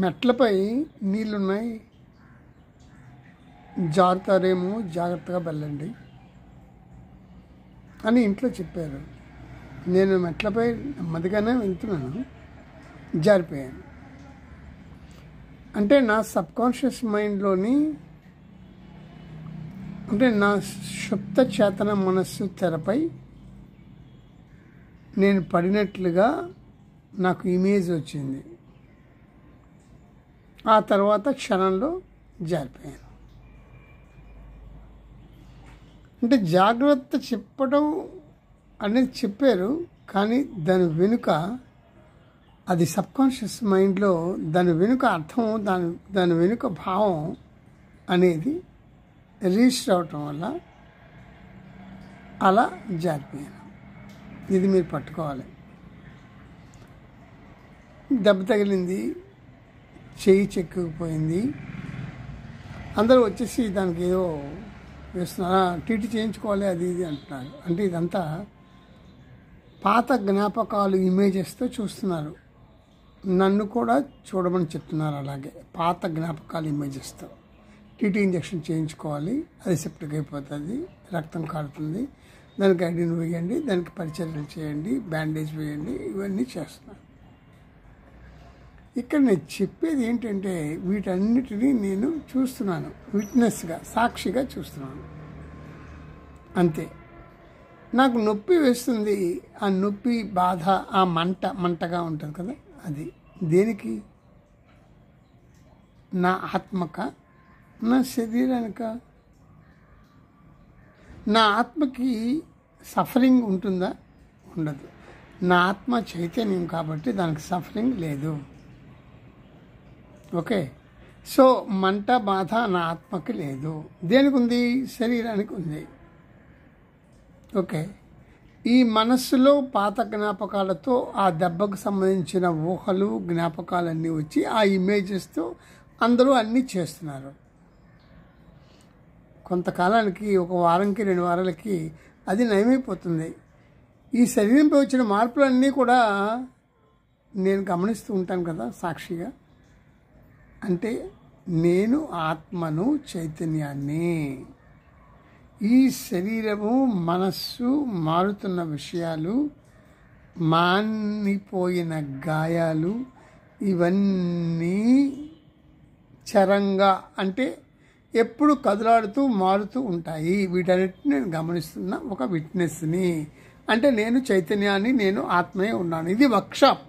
మెట్లపై నీళ్లున్నాయి, జారుతారేమో జాగ్రత్తగా వెళ్ళండి అని ఇంట్లో చెప్పారు. నేను మెట్లపై నెమ్మదిగానే వెళ్తున్నాను, జారిపోయాను. అంటే నా సబ్కాన్షియస్ మైండ్లోని, అంటే నా సుప్త చేతన మనస్సు తెరపై నేను పడినట్లుగా నాకు ఇమేజ్ వచ్చింది. ఆ తర్వాత క్షణంలో జారిపోయాను. అంటే జాగ్రత్త చెప్పడం అనేది చెప్పారు, కానీ దాని వెనుక అది సబ్కాన్షియస్ మైండ్లో దాని వెనుక అర్థం, దాని వెనుక భావం అనేది రిజిస్టర్ అవటం వల్ల అలా జారిపోయాను. ఇది మీరు పట్టుకోవాలి. దెబ్బ తగిలింది, చెయ్యి చెక్కుపోయింది, అందరూ వచ్చేసి దానికి ఏదో వేస్తున్నారు, టీటీ చేయించుకోవాలి అది ఇది అంటున్నారు. అంటే ఇదంతా పాత జ్ఞాపకాలు ఇమేజెస్తో చూస్తున్నారు. నన్ను కూడా చూడమని చెప్తున్నారు. అలాగే పాత జ్ఞాపకాలు ఇమేజెస్తో టీటీ ఇంజెక్షన్ చేయించుకోవాలి, అది సెప్టిక్ అయిపోతుంది, రక్తం కారుతుంది, దానికి ఐడిన్ వేయండి, దానికి పరిచర్యలు చేయండి, బ్యాండేజ్ వేయండి, ఇవన్నీ చేస్తున్నారు. ఇక్కడ నేను చెప్పేది ఏంటంటే వీటన్నిటినీ నేను చూస్తున్నాను, విట్నెస్గా, సాక్షిగా చూస్తున్నాను. అంతే. నాకు నొప్పి వేస్తుంది, ఆ నొప్పి, బాధ, ఆ మంటగా ఉంటుంది కదా, అది దేనికి? నా ఆత్మక, నా శరీరానిక? నా ఆత్మకి సఫరింగ్ ఉంటుందా? ఉండదు. నా ఆత్మ చైతన్యం కాబట్టి దానికి సఫరింగ్ లేదు. ఓకే, సో మంట, బాధ నా ఆత్మకి లేదు. దేనికి ఉంది? శరీరానికి ఉంది. ఓకే, ఈ మనస్సులో పాత జ్ఞాపకాలతో ఆ దెబ్బకు సంబంధించిన ఊహలు, జ్ఞాపకాలన్నీ వచ్చి ఆ ఇమేజెస్తో అందరూ అన్నీ చేస్తున్నారు. కొంతకాలానికి, ఒక వారంకి, 2 వారాలకి అది నయమైపోతుంది. ఈ శరీరంపై వచ్చిన మార్పులన్నీ కూడా నేను గమనిస్తూ ఉంటాను కదా సాక్షిగా. అంటే నేను ఆత్మను, చైతన్యాన్ని. ఈ శరీరము, మనస్సు, మారుతున్న విషయాలు, మానిపోయిన గాయాలు, ఇవన్నీ చరంగా, అంటే ఎప్పుడు కదలాడుతూ మారుతూ ఉంటాయి. వీటన్నిటిని నేను గమనిస్తున్న ఒక విట్నెస్ని. అంటే నేను చైతన్యాన్ని, నేను ఆత్మయే ఉన్నాను. ఇది వర్క్షాప్.